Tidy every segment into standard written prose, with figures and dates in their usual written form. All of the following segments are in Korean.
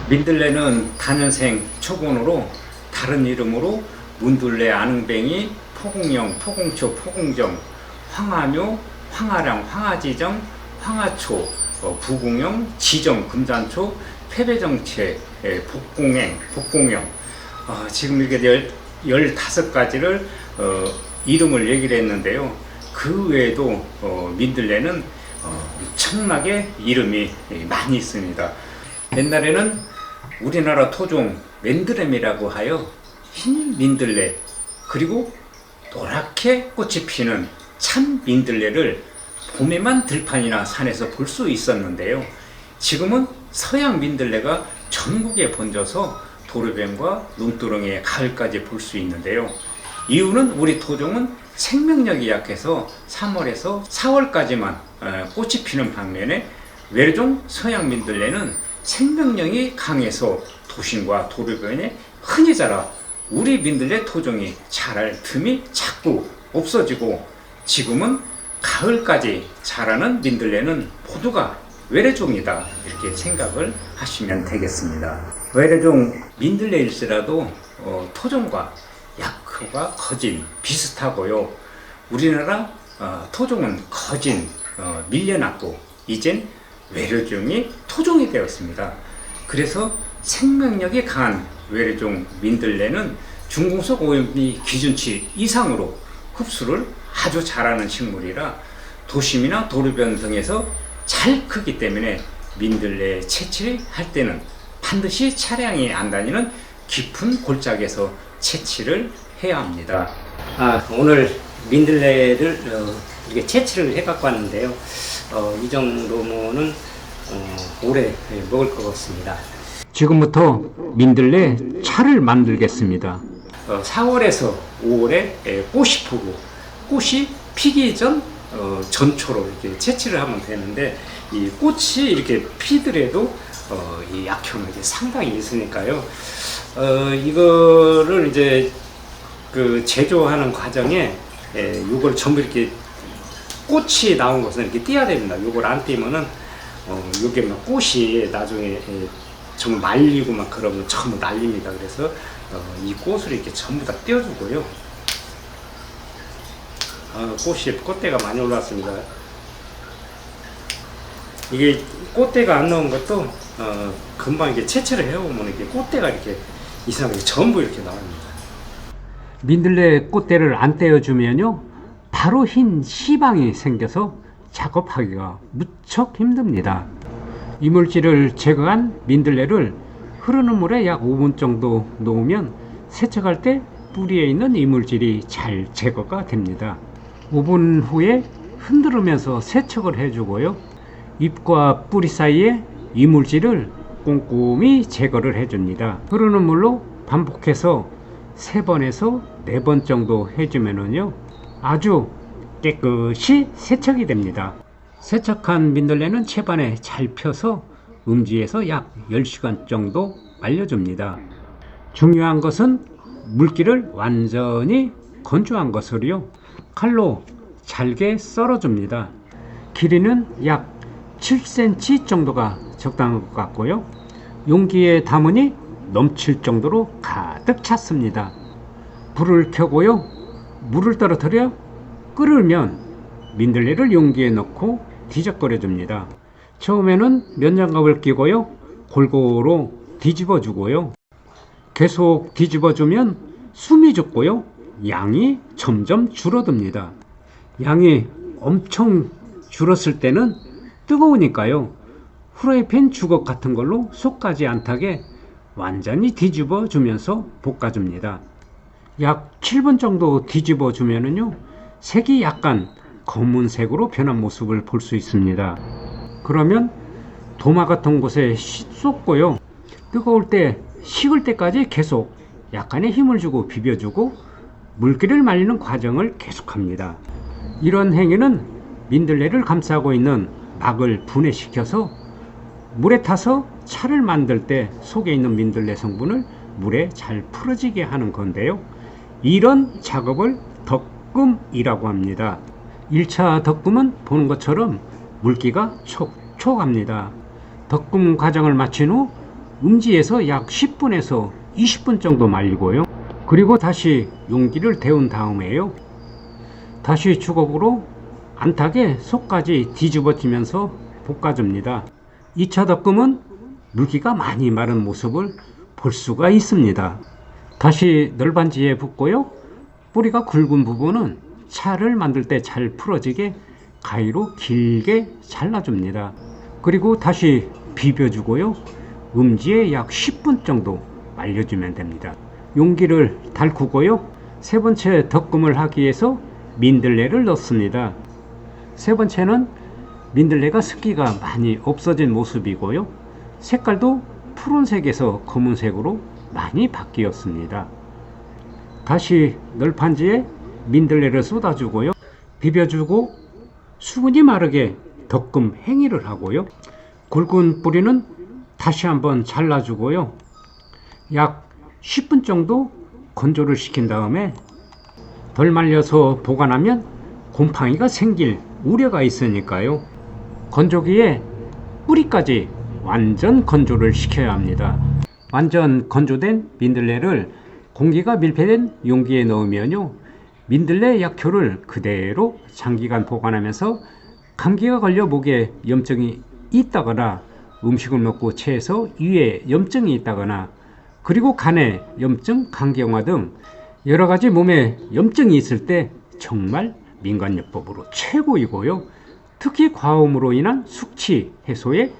민들레는 단연생 초본으로 다른 이름으로 문둘레, 아능뱅이, 포공령, 포공초, 포공정, 황하묘, 황하랑, 황하지정, 황하초, 부공령, 지정, 금잔초, 패배정체, 복공행, 복공령, 지금 이렇게 15가지를 이름을 얘기를 했는데요. 그 외에도 민들레는 엄청나게 이름이 많이 있습니다. 옛날에는 우리나라 토종 맨드레미라고 하여 흰 민들레, 그리고 노랗게 꽃이 피는 참 민들레를 봄에만 들판이나 산에서 볼 수 있었는데요. 지금은 서양 민들레가 전국에 번져서 도로변과 눈두렁에 가을까지 볼 수 있는데요. 이유는 우리 토종은 생명력이 약해서 3월에서 4월까지만 꽃이 피는 반면에 외래종 서양 민들레는 생명력이 강해서 도심과 도로변에 흔히 자라 우리 민들레 토종이 자랄 틈이 자꾸 없어지고, 지금은 가을까지 자라는 민들레는 모두가 외래종이다, 이렇게 생각을 하시면 되겠습니다. 외래종 민들레일지라도 토종과 약효가 거진 비슷하고요. 우리나라 토종은 거진 밀려났고 이젠 외래종이 토종이 되었습니다. 그래서 생명력이 강한 외래종 민들레는 중공속 오염비 기준치 이상으로 흡수를 아주 잘하는 식물이라 도심이나 도로변 등에서 잘 크기 때문에 민들레 채취를 할 때는 반드시 차량이 안 다니는 깊은 골짜기에서 채취를 해야 합니다. 오늘 민들레를 이렇게 채취를 해 갖고 왔는데요. 이 정도면은 오래 먹을 것 같습니다. 지금부터 민들레 차를 만들겠습니다. 4월에서 5월에 꽃이 피고, 꽃이 피기 전 전초로 이렇게 채취를 하면 되는데, 이 꽃이 이렇게 피더라도 이 약효는 이제 상당히 있으니까요. 이거를 이제 그 제조하는 과정에 이걸 전부 이렇게 꽃이 나온 것은 이렇게 띄어야 됩니다. 이걸 안 띄면은 이게 막 꽃이 나중에 정말 말리고 막 그러면 전부 날립니다. 그래서 이 꽃을 이렇게 전부 다 띄워주고요. 꽃대가 많이 올라왔습니다. 이게 꽃대가 안 나온 것도 금방 이렇게 채취를 해오면 이렇게 꽃대가 이렇게 이상하게 전부 이렇게 나옵니다. 민들레 꽃대를 안 떼어주면요, 바로 흰 시방이 생겨서 작업하기가 무척 힘듭니다. 이물질을 제거한 민들레를 흐르는 물에 약 5분 정도 놓으면 세척할 때 뿌리에 있는 이물질이 잘 제거가 됩니다. 5분 후에 흔들으면서 세척을 해주고요, 잎과 뿌리 사이에 이물질을 꼼꼼히 제거를 해줍니다. 흐르는 물로 반복해서 3번에서 4번 정도 해주면은요, 아주 깨끗이 세척이 됩니다. 세척한 민들레는 채반에 잘 펴서 음지에서 약 10시간 정도 말려줍니다. 중요한 것은 물기를 완전히 건조한 것으로요, 칼로 잘게 썰어줍니다. 길이는 약 7cm 정도가 적당한 것 같고요, 용기에 담으니 넘칠 정도로 가득 찼습니다. 불을 켜고요, 물을 떨어뜨려 끓으면 민들레를 용기에 넣고 뒤적거려 줍니다. 처음에는 면장갑을 끼고요, 골고루 뒤집어 주고요, 계속 뒤집어 주면 숨이 죽고요, 양이 점점 줄어듭니다. 양이 엄청 줄었을 때는 뜨거우니까요, 후라이팬 주걱 같은 걸로 속까지 안 타게 완전히 뒤집어 주면서 볶아 줍니다. 약 7분 정도 뒤집어 주면은요, 색이 약간 검은색으로 변한 모습을 볼 수 있습니다. 그러면 도마 같은 곳에 쏟고요, 뜨거울 때 식을 때까지 계속 약간의 힘을 주고 비벼주고 물기를 말리는 과정을 계속합니다. 이런 행위는 민들레를 감싸고 있는 막을 분해시켜서 물에 타서 차를 만들 때 속에 있는 민들레 성분을 물에 잘 풀어지게 하는 건데요. 이런 작업을 덕금이라고 합니다. 1차 덕금은 보는 것처럼 물기가 촉촉합니다. 덕금 과정을 마친 후 음지에서 약 10분에서 20분 정도 말리고요. 그리고 다시 용기를 데운 다음에요. 다시 주걱으로 안타게 속까지 뒤집어지면서 볶아줍니다. 2차 덕금은 물기가 많이 마른 모습을 볼 수가 있습니다. 다시 널반지에 붓고요. 뿌리가 굵은 부분은 차를 만들 때 잘 풀어지게 가위로 길게 잘라줍니다. 그리고 다시 비벼주고요. 음지에 약 10분 정도 말려주면 됩니다. 용기를 달구고요. 세 번째 덕금을 하기 위해서 민들레를 넣습니다. 세 번째는 민들레가 습기가 많이 없어진 모습이고요. 색깔도 푸른색에서 검은색으로 많이 바뀌었습니다. 다시 널판지에 민들레를 쏟아주고요. 비벼주고 수분이 마르게 덕금 행위를 하고요. 굵은 뿌리는 다시 한번 잘라주고요. 약 10분 정도 건조를 시킨 다음에 덜 말려서 보관하면 곰팡이가 생길 우려가 있으니까요. 건조기에 뿌리까지 완전 건조를 시켜야 합니다. 완전 건조된 민들레를 공기가 밀폐된 용기에 넣으면요. 민들레 약효를 그대로 장기간 보관하면서 감기가 걸려 목에 염증이 있다거나 음식을 먹고 체해서 위에 염증이 있다거나 그리고 간에 염증, 간경화 등 여러가지 몸에 염증이 있을 때 정말 민간요법으로 최고이고요. 특히 과음으로 인한 숙취 해소에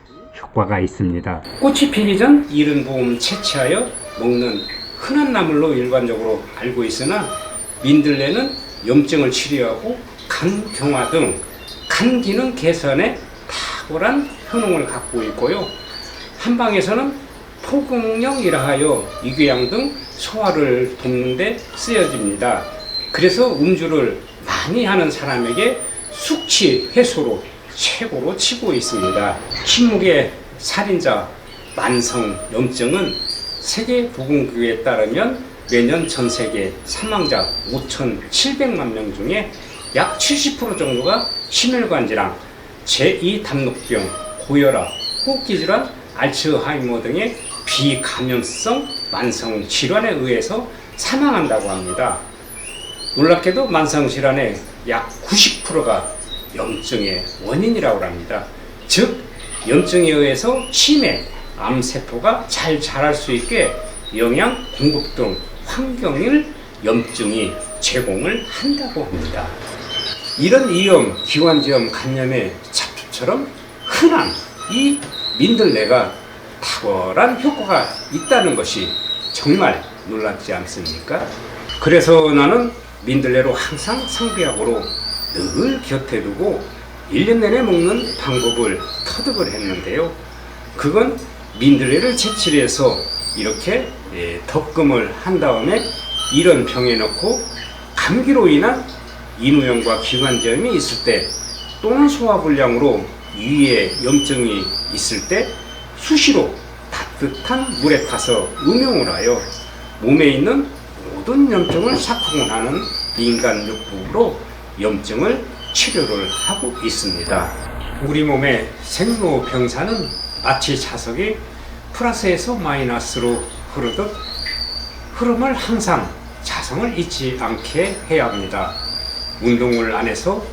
효과가 있습니다. 꽃이 피기 전 이른 봄 채취하여 먹는 흔한 나물로 일반적으로 알고 있으나 민들레는 염증을 치료하고 간경화 등 간 기능 개선에 탁월한 효능을 갖고 있고요. 한방에서는 포근령이라 하여 이궤양 등 소화를 돕는 데 쓰여집니다. 그래서 음주를 많이 하는 사람에게 숙취 해소로 최고로 치고 있습니다. 침묵의 살인자 만성 염증은 세계보건기구에 따르면 매년 전 세계 사망자 5,700만 명 중에 약 70% 정도가 심혈관 질환, 제2담록병, 고혈압, 호흡기 질환, 알츠하이머 등의 비감염성 만성 질환에 의해서 사망한다고 합니다. 놀랍게도 만성 질환의 약 90%가 염증의 원인이라고 합니다. 즉 염증에 의해서 치매, 암세포가 잘 자랄 수 있게 영양 공급 등 환경을 염증이 제공을 한다고 합니다. 이런 이염, 기관지염, 간염의 잡초처럼 흔한 이 민들레가 탁월한 효과가 있다는 것이 정말 놀랍지 않습니까? 그래서 나는 민들레로 항상 상비약으로 늘 곁에 두고 1년 내내 먹는 방법을 터득을 했는데요. 그건 민들레를 채취를 해서 이렇게 덕금을 한 다음에 이런 병에 넣고 감기로 인한 인후염과 기관지염이 있을 때 또는 소화불량으로 위에 염증이 있을 때 수시로 따뜻한 물에 타서 음용을 하여 몸에 있는 모든 염증을 삭공하는 민간요법으로 염증을 치료를 하고 있습니다. 우리 몸의 생로병사는 마치 자석이 플러스에서 마이너스로 흐르듯 흐름을 항상 자성을 잊지 않게 해야 합니다. 운동을 안 해서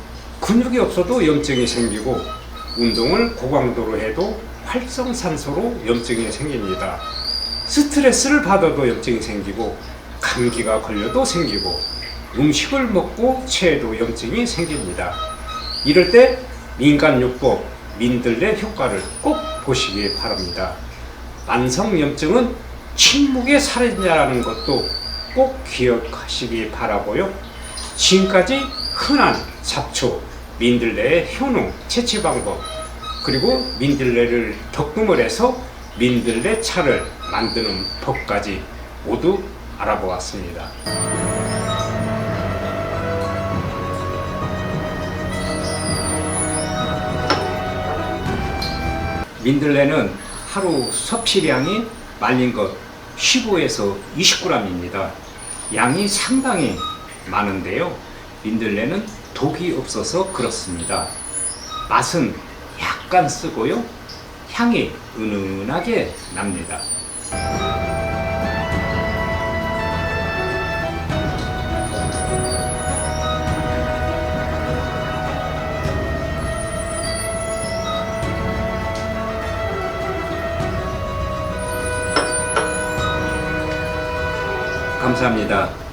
근육이 없어도 염증이 생기고 운동을 고강도로 해도 활성산소로 염증이 생깁니다. 스트레스를 받아도 염증이 생기고 감기가 걸려도 생기고 음식을 먹고 체해도 염증이 생깁니다. 이럴 때 민간요법 민들레 효과를 꼭 보시기 바랍니다. 만성염증은 침묵의 살인자라는 것도 꼭 기억하시기 바라고요. 지금까지 흔한 잡초, 민들레의 효능, 채취 방법, 그리고 민들레를 덕금을 해서 민들레 차를 만드는 법까지 모두 알아보았습니다. 민들레는 하루 섭취량이 말린 것 15에서 20g입니다. 양이 상당히 많은데요. 민들레는 독이 없어서 그렇습니다. 맛은 약간 쓰고요. 향이 은은하게 납니다. 감사합니다.